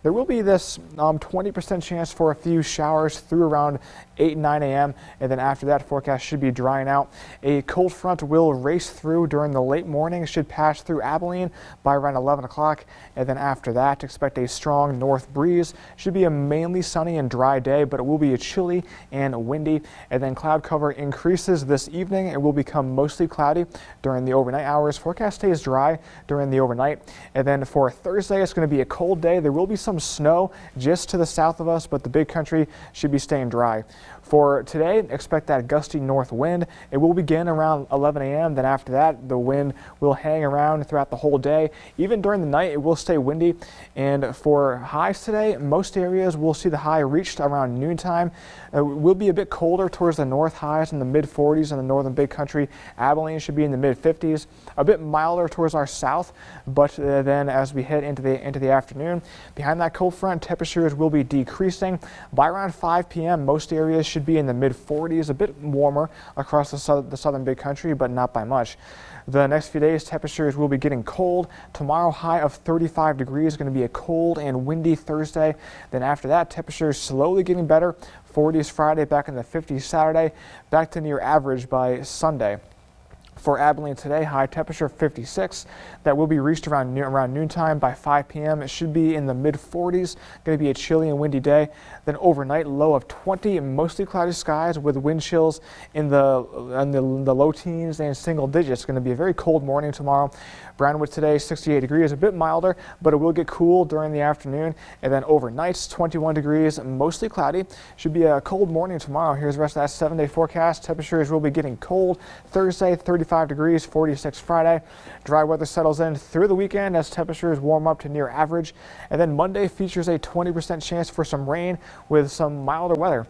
There will be this 20% chance for a few showers through around 8-9 a.m. and then after that, forecast should be drying out. A cold front will race through during the late morning, should pass through Abilene by around 11 o'clock, and then after that, expect a strong north breeze. Should be a mainly sunny and dry day, but it will be chilly and windy, and then cloud cover increases this evening. It will become mostly cloudy during the overnight hours. Forecast stays dry during the overnight, and then for Thursday, it's going to be a cold day. There will be some snow just to the south of us, but the big country should be staying dry. For today, expect that gusty north wind. It will begin around 11 a.m. Then after that, the wind will hang around throughout the whole day. Even during the night, it will stay windy. And for highs today, most areas will see the high reached around noontime. It will be a bit colder towards the north, highs in the mid-40s in the northern big country. Abilene should be in the mid-50s. A bit milder towards our south, but then as we head into the afternoon, behind that cold front, temperatures will be decreasing. By around 5 p.m., most areas should be in the mid-40s, a bit warmer across the southern big country, but not by much. The next few days, temperatures will be getting cold. Tomorrow, high of 35 degrees, going to be a cold and windy Thursday. Then after that, temperatures slowly getting better. 40s Friday, back in the 50s Saturday, back to near average by Sunday. For Abilene today, high temperature 56. That will be reached around noontime. By 5 p.m. it should be in the mid-40s. Going to be a chilly and windy day. Then overnight, low of 20, mostly cloudy skies with wind chills in the low teens and single digits. Going to be a very cold morning tomorrow. Brownwood today, 68 degrees, a bit milder, but it will get cool during the afternoon. And then overnight, 21 degrees, mostly cloudy. Should be a cold morning tomorrow. Here's the rest of that 7-day forecast. Temperatures will be getting cold Thursday, 35 degrees, 46 Friday. Dry weather settles in through the weekend as temperatures warm up to near average. And then Monday features a 20% chance for some rain with some milder weather.